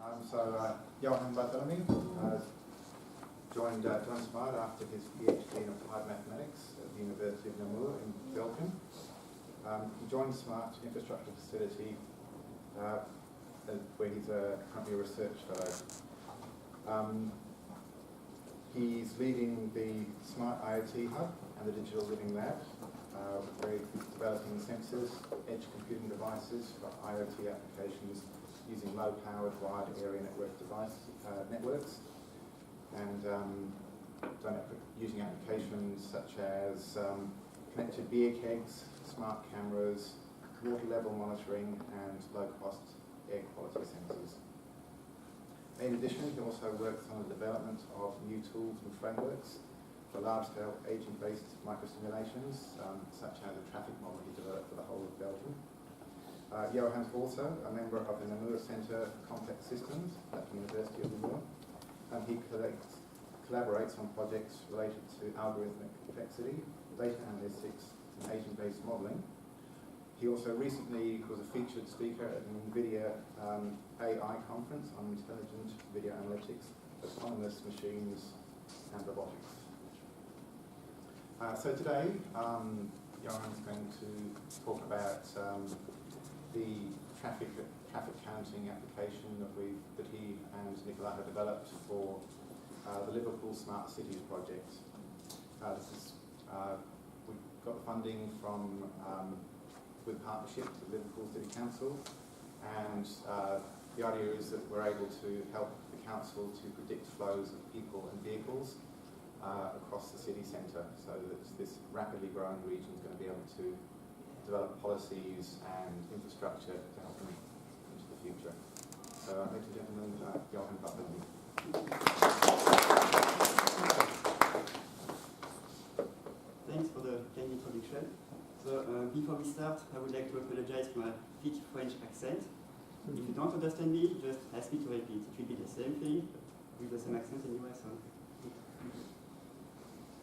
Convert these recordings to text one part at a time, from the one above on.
Johan Barthelemy joined Smart after his PhD in applied mathematics at the University of Namur in Belgium. He joined Smart Infrastructure Facility where he's currently a research fellow. He's leading the Smart IoT Hub and the Digital Living Lab, where he's developing sensors, edge computing devices for IoT applications using low-powered wide area networks, and using applications such as connected beer kegs, smart cameras, water level monitoring, and low-cost air quality sensors. In addition, he also works on the development of new tools and frameworks for large-scale agent-based microsimulations, such as a traffic model he developed for the whole of Belgium. Johan's also a member of the Namur Centre for Complex Systems at the University of Namur, and he collaborates on projects related to algorithmic complexity, data analytics, and agent-based modelling. He also recently was a featured speaker at the NVIDIA AI conference on intelligent video analytics, autonomous machines, and robotics. So today, Johan's going to talk about the traffic counting application that he and Nicola have developed for the Liverpool Smart Cities Project. We've got funding from with partnership with Liverpool City Council, and the idea is that we're able to help the council to predict flows of people and vehicles across the city centre, so that this rapidly growing region is going to be able to develop policies and infrastructure to help them into the future. So, ladies and gentlemen, Johan Barthelemy. Thanks for the kind introduction. So, before we start, I would like to apologize for my thick French accent. If you don't understand me, just ask me to repeat. It will be the same thing, with the same accent anyway. So.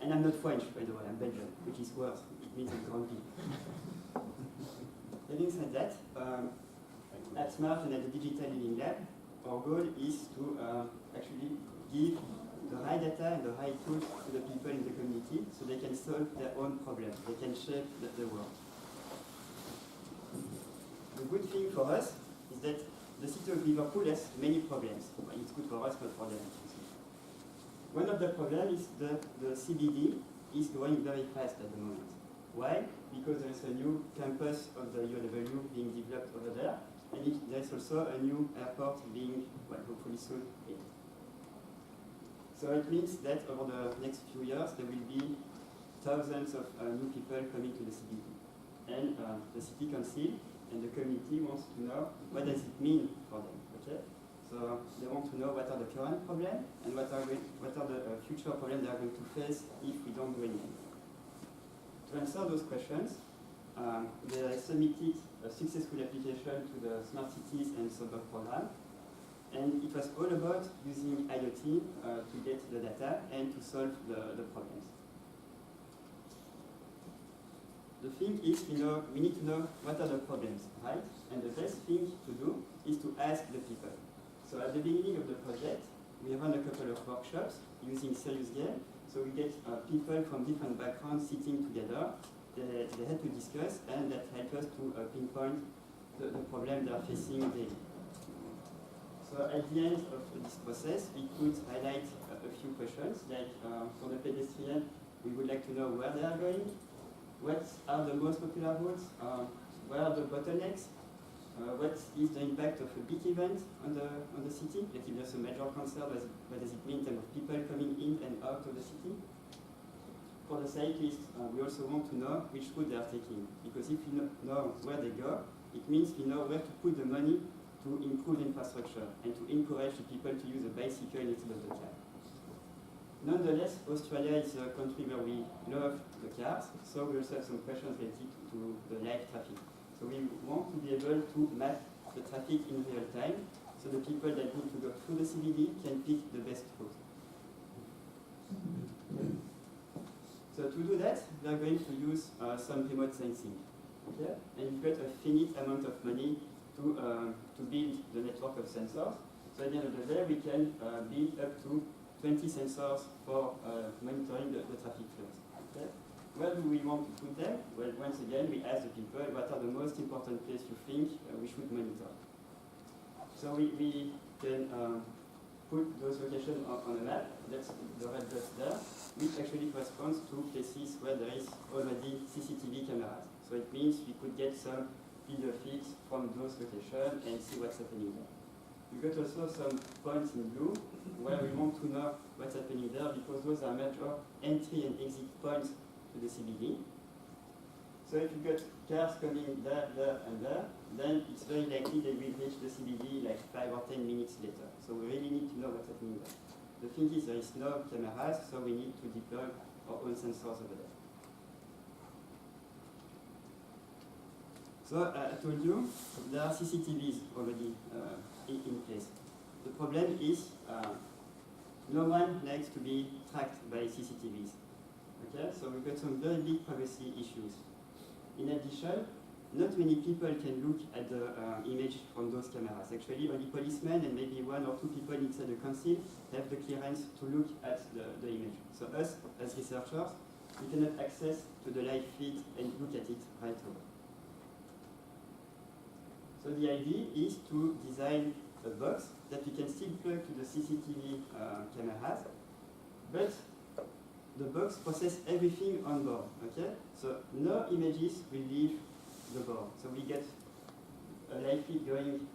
And I'm not French, by the way, I'm Belgian, which is worse. It means I'm grumpy. Having said that, at Smart and at the Digital Living Lab, our goal is to actually give the right data and the right tools to the people in the community so they can solve their own problems, they can shape the world. The good thing for us is that the city of Liverpool has many problems. It's good for us, not for them. One of the problems is that the CBD is growing very fast at the moment. Why? Because there is a new campus of the UW being developed over there, and there is also a new airport being, well, hopefully soon, built. So it means that over the next few years there will be thousands of new people coming to the CBD. And the city council and the community wants to know what does it mean for them. Okay? So they want to know what are the current problems and what are the future problems they are going to face if we don't do anything. To answer those questions, they submitted a successful application to the Smart Cities and Suburb program, and it was all about using IoT to get the data and to solve the problems. The thing is, we need to know what are the problems, right? And the best thing to do is to ask the people. So at the beginning of the project, we run a couple of workshops using serious games. So we get people from different backgrounds sitting together. They had to discuss, and that helped us to pinpoint the problem they are facing daily. So at the end of this process, we could highlight a few questions, like for the pedestrian, we would like to know where they are going, what are the most popular routes, where are the bottlenecks, what is the impact of a big event on the city? Like if there's a major concert, what does it mean in terms of people coming in and out of the city? For the cyclists, we also want to know which route they are taking, because if we know where they go, it means we know where to put the money to improve infrastructure and to encourage the people to use a bicycle instead of the car. Nonetheless, Australia is a country where we love the cars, so we also have some questions related to the live traffic. So we want to be able to map the traffic in real time, so the people that need to go through the CBD can pick the best route. So to do that, we are going to use some remote sensing. Okay? And we've got a finite amount of money to build the network of sensors. So at the end of the day, we can build up to 20 sensors for monitoring the traffic flows. Okay? Where do we want to put them? Well, once again, we ask the people what are the most important places you think we should monitor. So we can put those locations on a map. That's the red dot there, which actually corresponds to places where there is already CCTV cameras. So it means we could get some video feeds from those locations and see what's happening there. We got also some points in blue where we want to know what's happening there because those are major entry and exit points to the CBD. So if you got cars coming there, and there, then it's very likely they will reach the CBD like 5 or 10 minutes later. So we really need to know what's happening there. The thing is there is no cameras, so we need to deploy our own sensors over there. So I told you there are CCTVs already in place. The problem is no one likes to be tracked by CCTVs. Okay, so we've got some very big privacy issues. In addition, not many people can look at the image from those cameras. Actually, only policemen and maybe 1 or 2 people inside the council have the clearance to look at the image. So us, as researchers, we cannot access to the live feed and look at it right away. So the idea is to design a box that we can still plug to the CCTV cameras, but the box processes everything on board, okay? So no images will leave the board. So we get a live feed going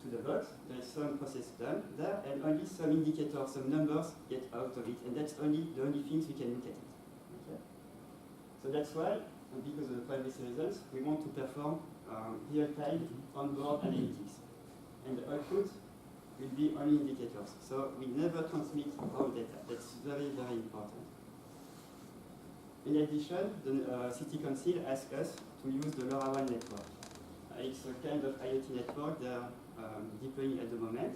to the box, there is some process done there, and only some indicators, some numbers get out of it, and that's the only things we can look at it, okay? So that's why, because of the privacy reasons, we want to perform real-time on-board analytics. And the output will be only indicators. So we never transmit raw data. That's very, very important. In addition, the City Council asked us to use the LoRaWAN network. It's a kind of IoT network they are deploying at the moment,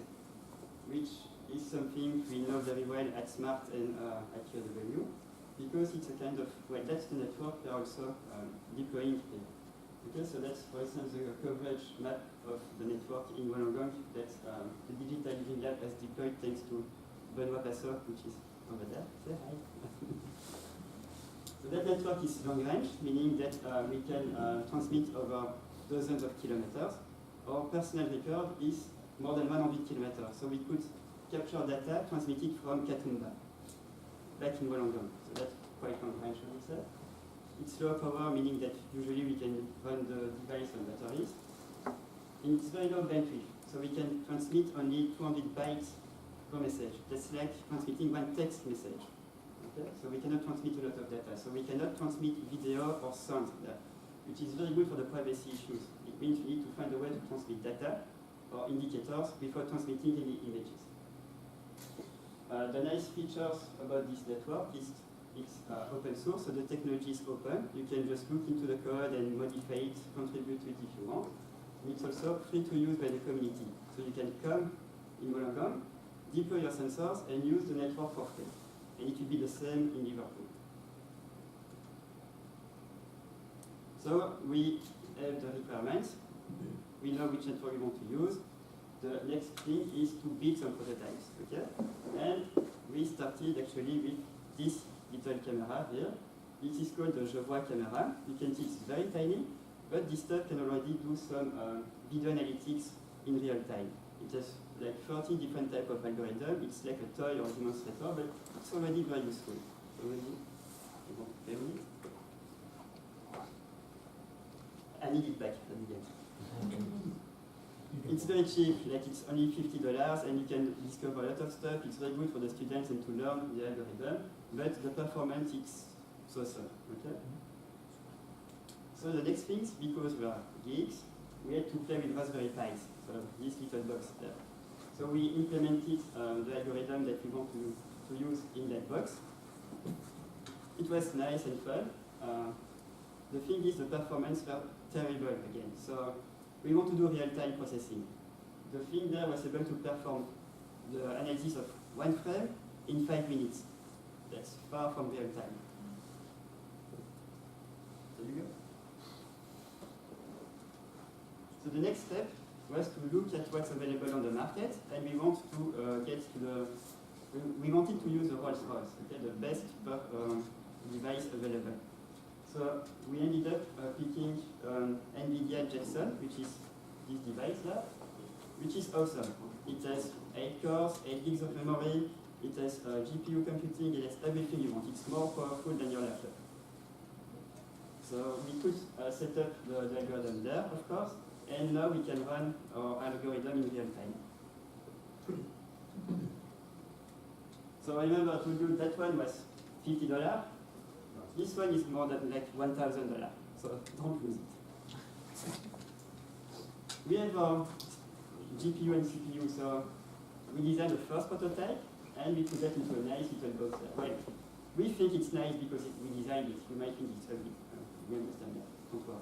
which is something we know very well at SMART and at QW, because it's a kind of, well, that's the network they're also deploying here. Okay, so that's, for instance, the coverage map of the network in Wollongong that the Digital Living Lab has deployed thanks to Benoît Passeur, which is over there. Say hi. So that network is long range, meaning that we can transmit over dozens of kilometers. Our personal record is more than 100 kilometers, so we could capture data transmitted from Katumba, back in Wollongong. So that's quite long range, I would say. It's low power, meaning that usually we can run the device on batteries. And it's very low bandwidth, so we can transmit only 200 bytes per message. That's like transmitting one text message. Okay? So we cannot transmit a lot of data. So we cannot transmit video or sound there, which is very good for the privacy issues. It means we need to find a way to transmit data or indicators before transmitting any images. The nice features about this network is it's open source, so the technology is open. You can just look into the code and modify it, contribute to it if you want. And it's also free to use by the community. So you can come in Wollongong, deploy your sensors, and use the network for free. And it will be the same in Liverpool. So we have the requirements. We know which network we want to use. The next thing is to build some prototypes, okay? And we started actually with this little camera here. This is called the Je Vois camera. You can see it's very tiny, but this stuff can already do some video analytics in real time. It has like 30 different types of algorithms. It's like a toy or demonstrator, but it's already very useful. I need it back at the end. It's very cheap, like it's only $50, and you can discover a lot of stuff. It's very good for the students and to learn the algorithm, but the performance is so-so, okay? So the next things, because we are geeks, we had to play with Raspberry Pis, so this little box there. So we implemented the algorithm that we want to use in that box. It was nice and fun. The thing is, the performance were terrible again. So we want to do real-time processing. The thing there was able to perform the analysis of one frame in 5 minutes. That's far from real-time. There you go. So the next step was to look at what's available on the market, and we want to we wanted to use the Rolls-Royce, okay, the best per device available. So we ended up picking NVIDIA Jetson, which is this device here, which is awesome. It has 8 cores, 8 gigs of memory, it has GPU computing, it has everything you want. It's more powerful than your laptop. So we could set up the algorithm there, of course, and now we can run our algorithm in real time. So remember I told you that one was $50. This one is more than like $1,000, so don't lose it. We have our GPU and CPU, so we designed the first prototype, and we put that into a nice little box there. Well, we think it's nice because we designed it. You might think it's ugly. We understand that. Don't worry.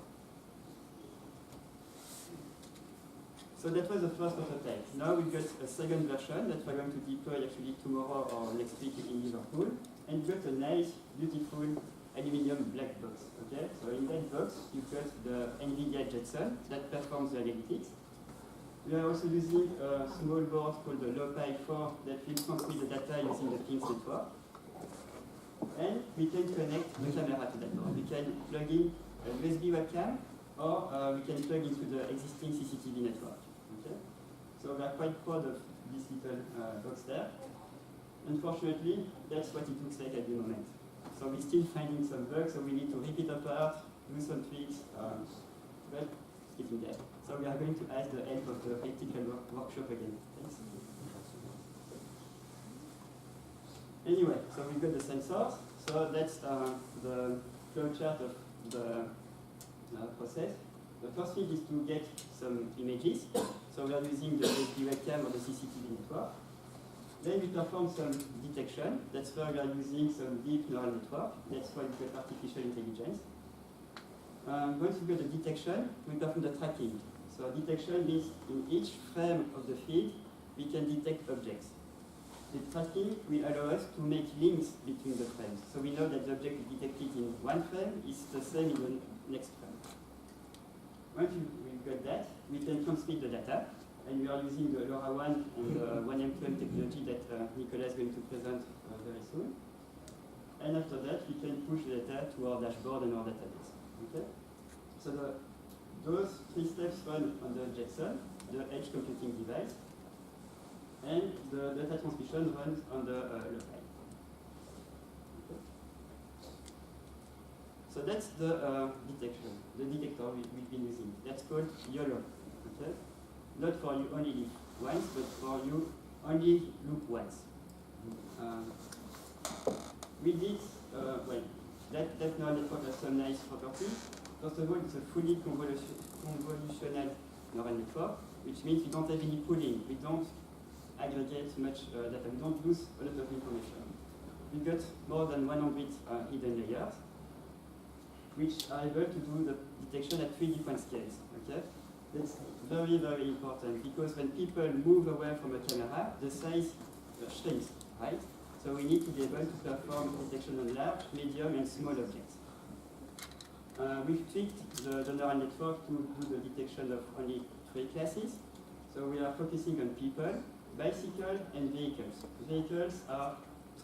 So that was the first prototype. Now we've got a second version that we're going to deploy actually tomorrow or next week in Liverpool. And we've got a nice, beautiful aluminium black box. Okay? So in that box, you've got the NVIDIA Jetson that performs the analytics. We are also using a small board called the LowPi 4 that will transmit the data using the Pings network. And we can connect the camera to that board. We can plug in a USB webcam, or we can plug into the existing CCTV network. Okay? So we are quite proud of this little box there. Unfortunately, that's what it looks like at the moment. So we're still finding some bugs, so we need to rip it apart, do some tweaks, but it's getting there. So we are going to ask the help of the ethical workshop again. Thanks. Anyway, so we've got the sensors. So that's the flowchart of the process. The first thing is to get some images. So we are using the USB webcam or the CCTV network. Then we perform some detection. That's where we are using some deep neural network. That's why we got artificial intelligence. Once we got the detection, we perform the tracking. So detection means in each frame of the feed, we can detect objects. The tracking will allow us to make links between the frames. So we know that the object detected in one frame is the same in the next frame. Once we've got that, we can transmit the data. And we are using the LoRaWAN and the 1M2M technology that Nicolas is going to present very soon. And after that, we can push the data to our dashboard and our database. Okay? So those 3 steps run on the Jetson, the edge computing device, and the data transmission runs on the LoRaWAN. Okay. So that's the detection, the detector we've been using. That's called YOLO. Okay? Not for you only live once, but for you only loop once. We did, well, that neural network has some nice properties. First of all, it's a fully convolutional neural network, which means we don't have any pooling. We don't aggregate much data. We don't lose a lot of information. We've got more than 100 hidden layers, which are able to do the detection at 3 different scales. Okay? That's very, very important, because when people move away from a camera, the size shrinks, right? So we need to be able to perform detection on large, medium, and small objects. We've tweaked the neural network to do the detection of only 3 classes. So we are focusing on people, bicycle, and vehicles. Vehicles are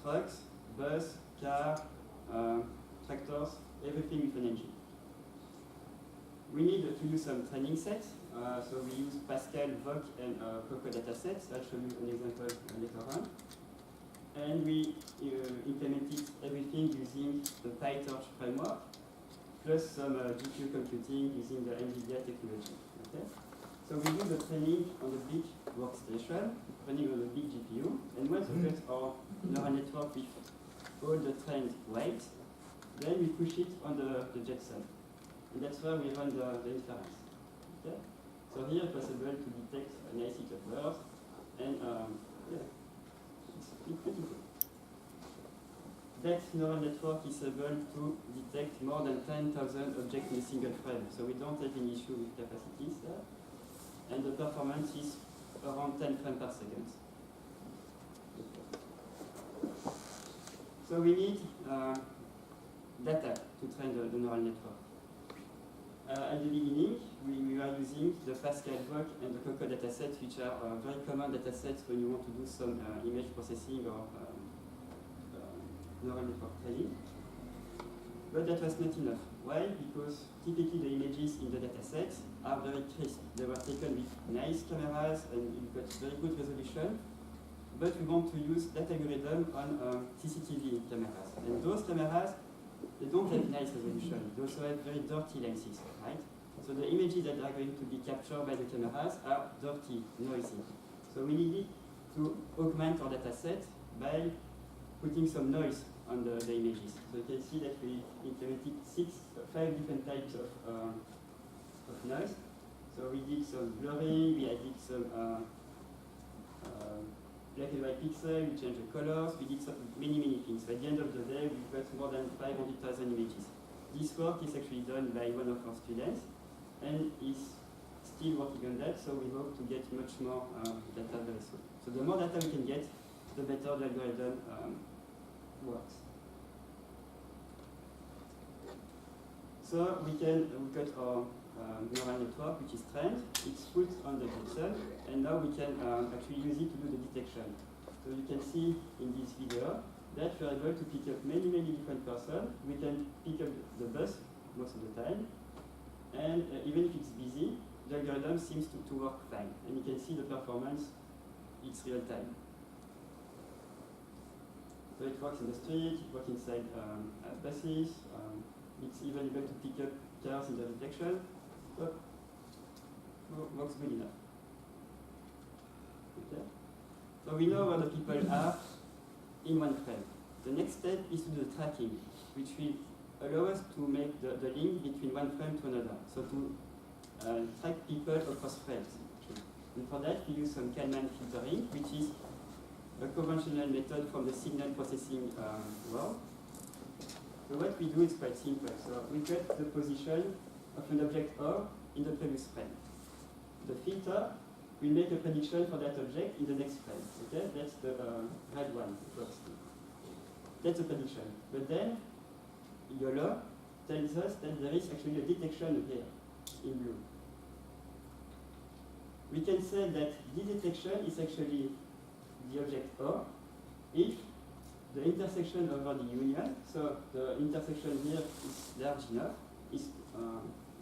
trucks, bus, car, tractors, everything with an engine. We need to use some training sets. So we use Pascal, VOC, and Coco datasets. I'll show you an example later on. And we implemented everything using the PyTorch framework, plus some GPU computing using the NVIDIA technology. Okay? So we do the training on the big workstation, running on the big GPU, and once we get our neural network with all the trained weights, then we push it on the Jetson. And that's where we run the inference. Okay? So here it's possible to detect a nice set of words, and yeah, it's pretty good. That neural network is able to detect more than 10,000 objects in a single frame, so we don't have any issue with capacities there. And the performance is around 10 frames per second. So we need data to train the neural network. At the beginning, we are using the Pascal work and the Coco datasets, which are very common datasets when you want to do some image processing or neural network training. But that was not enough. Why? Because typically the images in the datasets are very crisp. They were taken with nice cameras and you've got very good resolution. But we want to use that algorithm on CCTV cameras. And those cameras, they don't have nice resolution. They also have very dirty lenses, right? So the images that are going to be captured by the cameras are dirty, noisy. So we needed to augment our dataset by putting some noise on the images. So you can see that we implemented 5 different types of noise. So we did some blurring, we added some black and white pixel, we changed the colors, we did many things. So at the end of the day, we've got more than 500,000 images. This work is actually done by one of our students, and is still working on that, so we hope to get much more data very soon. So the more data we can get, the better the algorithm works. So we've got our neural network, which is trained. It's put on the pixel, and now we can actually use it to do the detection. So you can see in this video that we are able to pick up many different persons. We can pick up the bus most of the time, and even if it's busy, the algorithm seems to work fine. And you can see the performance, it's real time. So it works in the street, it works inside buses, it's even able to pick up cars in the detection. So works good enough. Okay. So we know where the people are in one frame. The next step is to do the tracking, which will allow us to make the link between one frame to another. So to track people across frames. And for that, we use some Kalman filtering, which is a conventional method from the signal processing world. So what we do is quite simple. So we get the position of an object O in the previous frame. The filter will make a prediction for that object in the next frame. Okay, that's the red one. That's a prediction. But then YOLO tells us that there is actually a detection here in blue. We can say that this detection is actually the object O if the intersection over the union, so the intersection here is large enough, is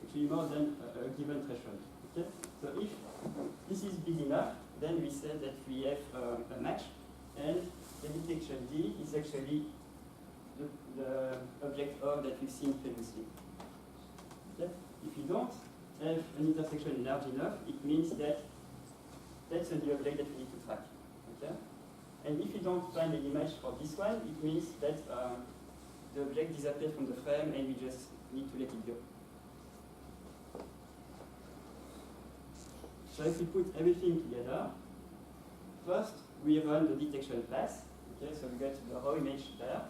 actually more than a given threshold. Okay? So if this is big enough, then we say that we have a match, and the detection D is actually the object O that we've seen previously. Okay? If you don't have an intersection large enough, it means that that's the object that we need to track. Okay? And if you don't find an image for this one, it means that the object disappeared from the frame and we just need to let it go. So if we put everything together, first we run the detection pass. Okay, so we get the raw image there.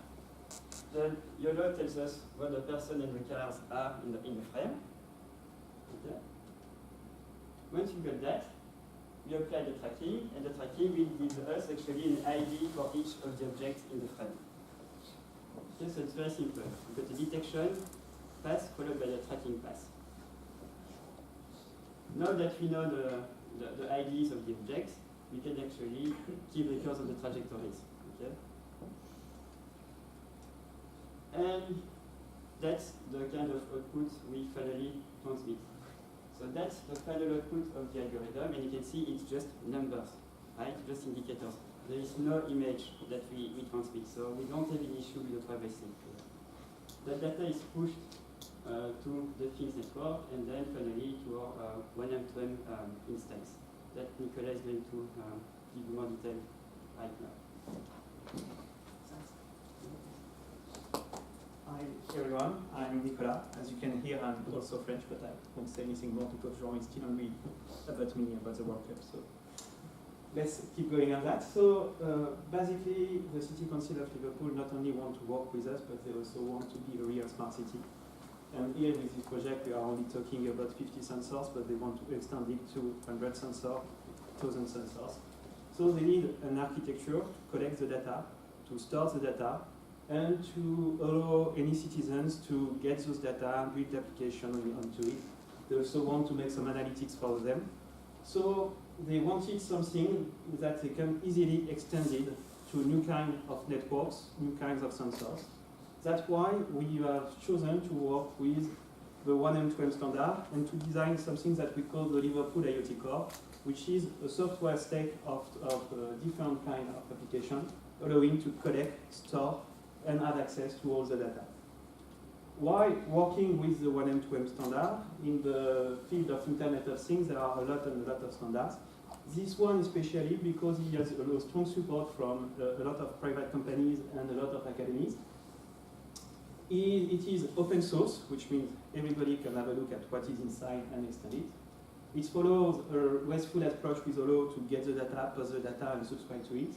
Then YOLO tells us where the person and the cars are in the frame. Okay. Once you got that, we apply the tracking, and the tracking will give us actually an ID for each of the objects in the frame. Okay, so it's very simple. We've got the detection pass followed by the tracking pass. Now that we know the IDs of the objects, we can actually keep records of the trajectories. Okay? And that's the kind of output we finally transmit. So that's the final output of the algorithm, and you can see it's just numbers, right? Just indicators. There is no image that we transmit, so we don't have an issue with the privacy. The data is pushed to the Things network, and then finally to our 1M2M instance that Nicolas is going to give you more detail right now. Hi everyone, I'm Nicolas. As you can hear, I'm also French, but I won't say anything more because Johan is still angry about me about the World Cup. So let's keep going on that. So basically, the City Council of Liverpool not only want to work with us, but they also want to be a real smart city. And here with this project, we are only talking about 50 sensors, but they want to extend it to 100 sensors, 1,000 sensors. So they need an architecture to collect the data, to store the data, and to allow any citizens to get those data, build application onto it, They also want to make some analytics for them. So they wanted something that they can easily extend it to new kind of networks, new kinds of sensors. That's why we have chosen to work with the 1M2M standard and to design something that we call the Liverpool IoT Core, which is a software stack of different kind of application, allowing to collect, store, and have access to all the data. Why working with the 1M2M standard? In the field of Internet of Things, there are a lot of standards. This one especially because it has a strong support from a lot of private companies and a lot of academies. It is open source, which means everybody can have a look at what is inside and extend it. It follows a RESTful approach with Allo to get the data, pass the data, and subscribe to it.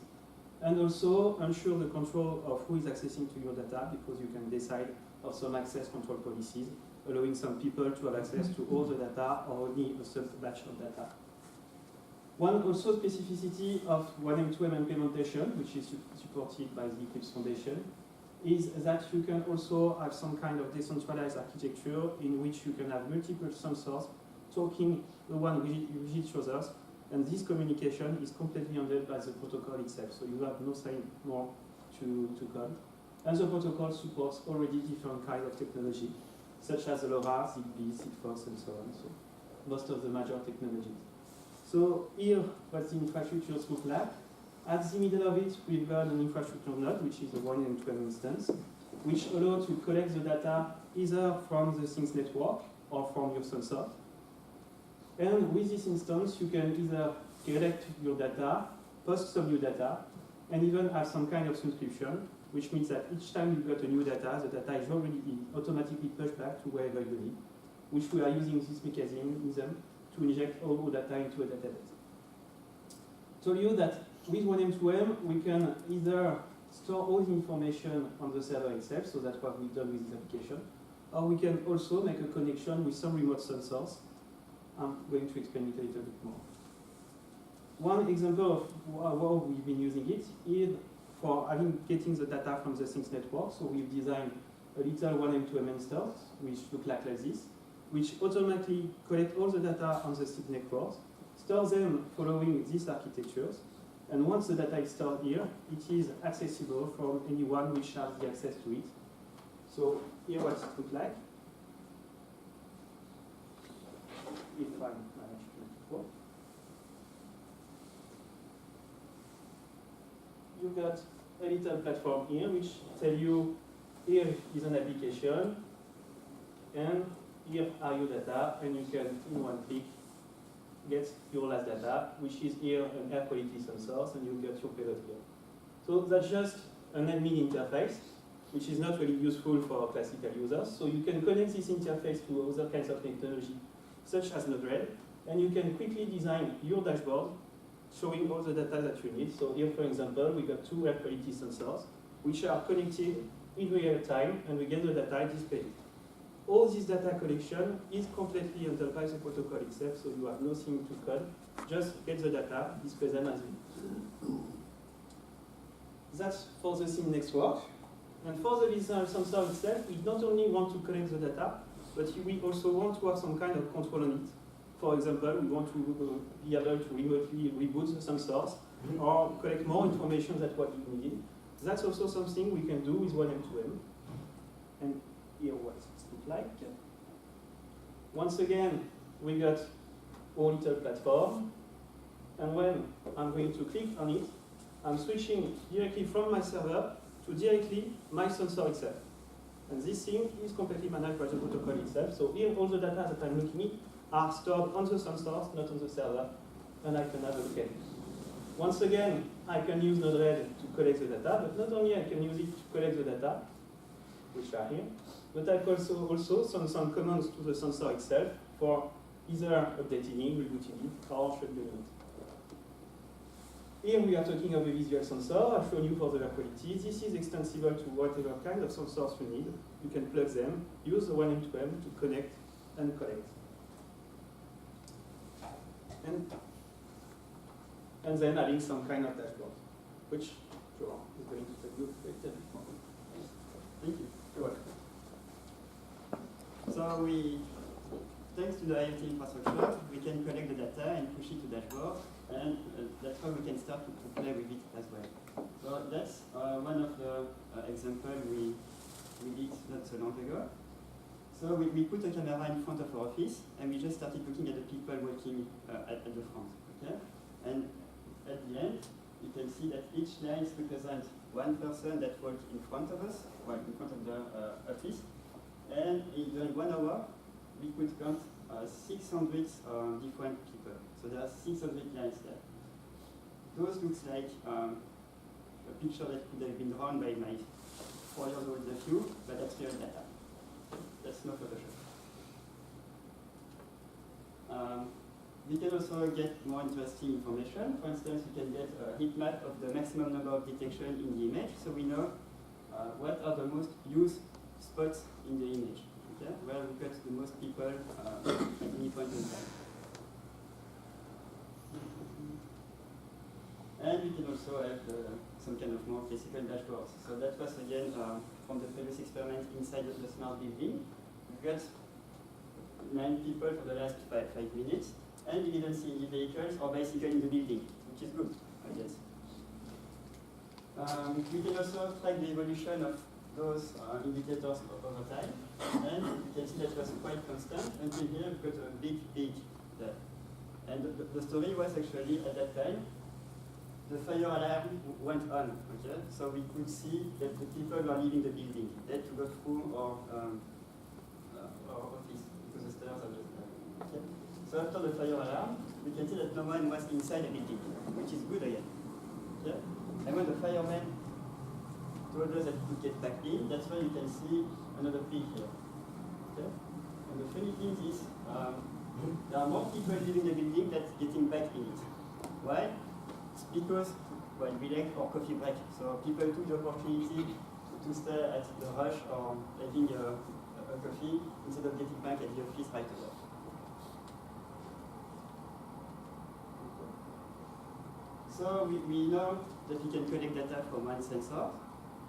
And also ensure the control of who is accessing to your data, because you can decide of some access control policies, allowing some people to have access to all the data or only a sub-batch of data. One also specificity of 1M2M implementation, which is supported by the Eclipse Foundation, is that you can also have some kind of decentralized architecture in which you can have multiple sensors talking the one with each other, and this communication is completely handled by the protocol itself, so you have no sign more to code. And the protocol supports already different kinds of technology, such as LoRa, ZigBee, Sigfox, and so on, so most of the major technologies. So here, what the infrastructures look like. At the middle of it, we've got an infrastructure node, which is a 1M2M instance, which allows to collect the data either from the Things network or from your sensor. And with this instance, you can either collect your data, post some new data, and even have some kind of subscription, which means that each time you got a new data, the data is already automatically pushed back to wherever you need, which we are using this mechanism to inject all the data into a database. Told you that with 1M2M, we can either store all the information on the server itself, so that's what we've done with this application, or we can also make a connection with some remote sensors. I'm going to explain it a little bit more. One example of how we've been using it is for getting the data from the Things network. So we've designed a little 1M2M instance, which look like this, which automatically collect all the data on the Things network, store them following these architectures, and once the data is stored here, it is accessible from anyone which has the access to it. So here what it looks like. If I manage to work. You've got a little platform here which tell you here is an application and here are your data, and you can in one click get your last data, which is here an air quality sensor, and you get your payload here. So that's just an admin interface, which is not really useful for classical users. So you can connect this interface to other kinds of technology, such as Node-RED, and you can quickly design your dashboard showing all the data that you need. So here, for example, we got 2 air quality sensors, which are connected in real time, and we get the data displayed. All this data collection is completely handled by the protocol itself, so you have nothing to code. Just get the data, display them as it. That's for the Things network. And for the visual sensor itself, we don't only want to collect the data, but we also want to have some kind of control on it. For example, we want to be able to remotely reboot the sensors or collect more information than what we needed. That's also something we can do with 1M2M. And here what it looks like. Once again, we got our little platform. And when I'm going to click on it, I'm switching directly from my server to directly my sensor itself. And this thing is completely managed by the protocol itself. So here, all the data that I'm looking at are stored on the sensors, not on the server, and I can have a look at it. Once again, I can use Node-RED to collect the data, but not only I can use it to collect the data, which are here, but I can also send some commands to the sensor itself for either updating it, rebooting it, or scheduling it. Here we are talking of a visual sensor. I've shown you for the air quality. This is extensible to whatever kind of sensors you need. You can plug them, use the 1M2M to connect and collect. And then adding some kind of dashboard, which Johan is going to tell you later. Thank you. You're welcome. So we thanks to the IoT infrastructure, we can collect the data and push it to dashboard, and that's how we can start to play with it as well. So that's one of the examples we did not so long ago. So we put a camera in front of our office, and we just started looking at the people working at the front. Okay? And at the end, you can see that each line represents one person that works in front of us, well, in front of the office. And during 1 hour, we could count 600 different people. So there are 600 lines there. Those looks like a picture that could have been drawn by my 4-year-old nephew, but that's real data. That's no Photoshop. We can also get more interesting information. For instance, we can get a heat map of the maximum number of detection in the image, so we know what are the most used spots in the image. Okay? Where we got the most people at any point in time. And we can also have some kind of more classical dashboards. So that was again from the previous experiment inside the smart building. We got 9 people for the last 5 minutes, and we didn't see any vehicles or bicycle in the building, which is good, I guess. We can also track the evolution of those indicators over time, and you can see that was quite constant until here we've got a big peak there. And the story was actually at that time, the fire alarm went on, okay? So we could see that the people were leaving the building. They had to go through our office because the stairs are just there. Okay? So after the fire alarm, we can see that no one was inside the building, which is good again. Okay? And when the firemen told us that we could get back in, that's why you can see another peak here. Okay? And the funny thing is, there are more people leaving the building than getting back in it. Why? It's because, well, we like our coffee break. So people took the opportunity to stay at the rush or having a coffee instead of getting back at the office right away. So we know that we can collect data from one sensor,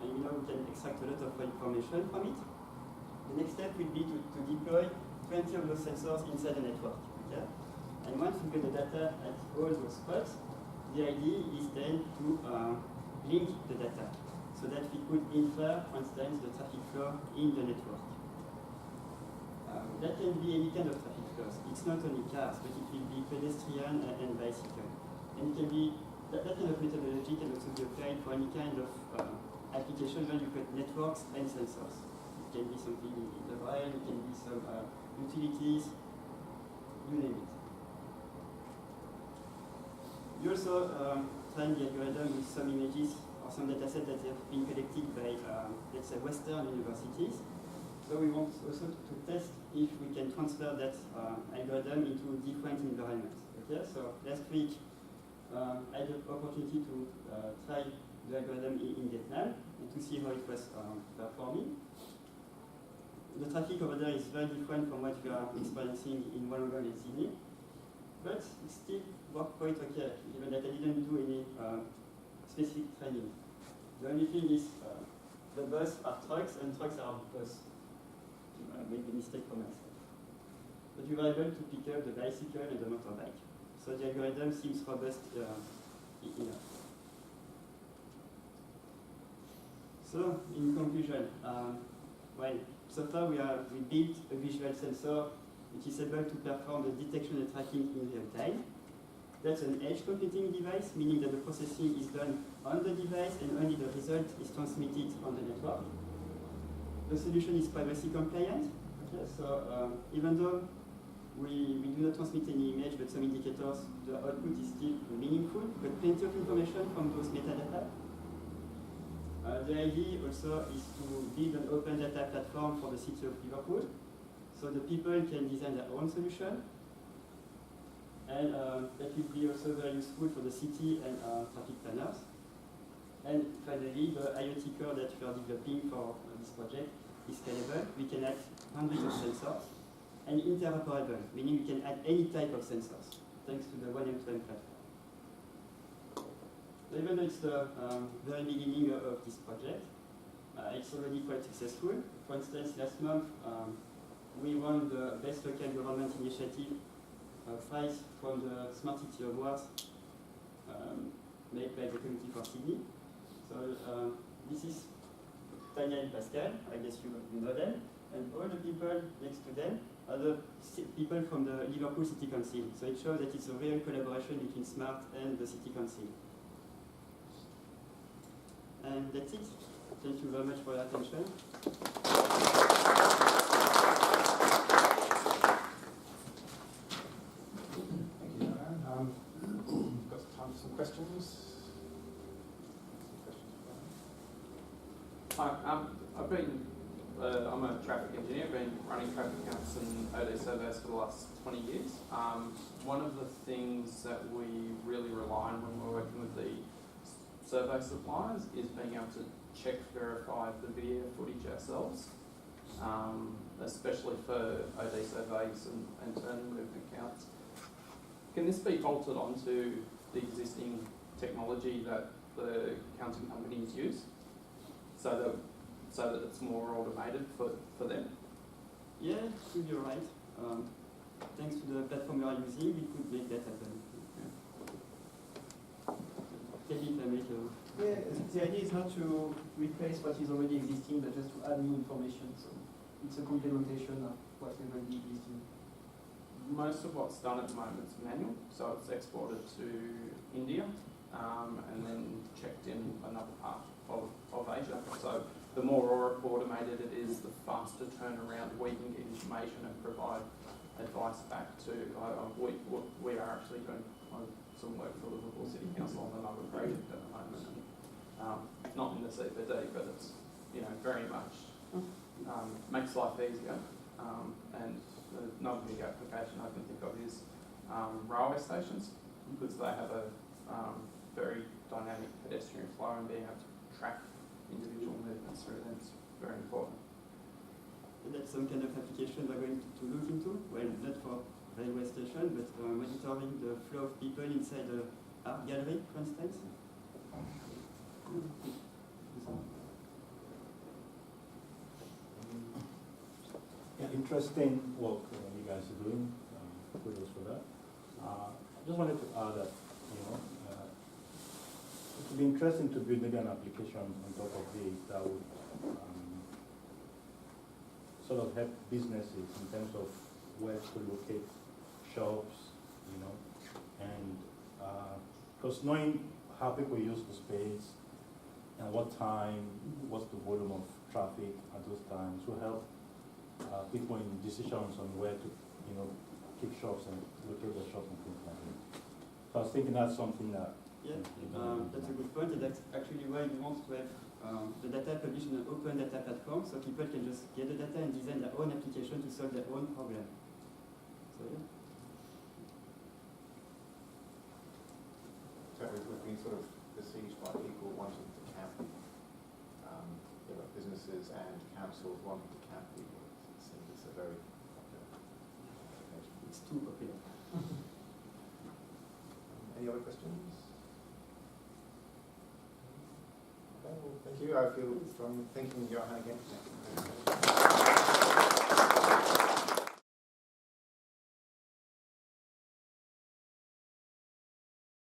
and we know we can extract a lot of information from it. The next step will be to deploy 20 of those sensors inside the network. Okay? And once we get the data at all those spots, the idea is then to link the data so that we could infer, for instance, the traffic flow in the network. That can be any kind of traffic flows. It's not only cars, but it will be pedestrian and bicycle. And it can be, that kind of methodology can also be applied for any kind of application where you put networks and sensors. It can be something in the rail, it can be some utilities, you name it. You also train the algorithm with some images or some data sets that have been collected by, let's say, Western universities. So we want also to test if we can transfer that algorithm into different environments. Okay, so last week I had the opportunity to try the algorithm in Vietnam and to see how it was performing. The traffic over there is very different from what we are experiencing in Wollongong and Sydney, but it still worked quite okay, even that I didn't do any specific training. The only thing is the bus are trucks and trucks are bus. I made a mistake for myself. But we were able to pick up the bicycle and the motorbike. So the algorithm seems robust enough. So, in conclusion, well, so far we built a visual sensor which is able to perform the detection and tracking in real time. That's an edge computing device, meaning that the processing is done on the device and only the result is transmitted on the network. The solution is privacy compliant. Okay, so even though we do not transmit any image, but some indicators, the output is still meaningful, but plenty of information from those metadata. The idea also is to build an open data platform for the city of Liverpool, so the people can design their own solution, and that will be also very useful for the city and traffic planners. And finally, the IoT core that we are developing for this project is scalable. We can add hundreds of sensors, and interoperable, meaning we can add any type of sensors, thanks to the one end-to-end platform. So even though it's the very beginning of this project, it's already quite successful. For instance, last month, we won the Best Local Government Initiative prize from the Smart City Awards made by the Committee for Sydney. So this is Tanya and Pascal, I guess you know them, and all the people next to them are the people from the Liverpool City Council. So it shows that it's a real collaboration between Smart and the City Council. And that's it. Thank you very much for your attention. Thank you, Johan. Got time for some questions? Hi, I'm a traffic engineer, been running traffic counts and OD surveys for the last 20 years. One of the things that we really rely on when we're working with the survey suppliers is being able to check, verify the video footage ourselves, especially for OD surveys and turn movement counts. Can this be bolted onto the existing technology that the counting companies use, so that it's more automated for them? Yeah, you're right. Thanks to the platform we are using, we could make that happen. Tell me if I make a... Yeah, the idea is not to replace what is already existing, but just to add new information. So it's a complementation of what's already existing. Most of what's done at the moment is manual, so it's exported to India and then checked in another part of Asia. So the more automated it is, the faster turnaround we can get information and provide advice back to. We are actually doing some work for Liverpool City Council on another project at the moment, and not in the CBD, but it's very much makes life easier. And another big application I can think of is railway stations, because they have a very dynamic pedestrian flow, and being able to track individual movements through them is very important. And that's some kind of application we're going to look into. Well, not for railway station, but monitoring the flow of people inside the art gallery, for instance. Yeah, interesting work you guys are doing. Kudos for that. I just wanted to add that, it would be interesting to build maybe an application on top of this that would sort of help businesses in terms of where to locate shops, and because knowing how people use the space and what time, what's the volume of traffic at those times will help people in decisions on where to, keep shops and locate the shops and things like that. So I was thinking that's something that. Yeah, that's a good point, and that's actually why we want to have the data published in an open data platform, so people can just get the data and design their own application to solve their own problem. So yeah. So we've been sort of besieged by people wanting to camp. There are businesses and councils wanting to camp people. It seems it's a very popular application. It's too popular. Any other questions? Okay, well, thank you. I feel from thanking Johan again.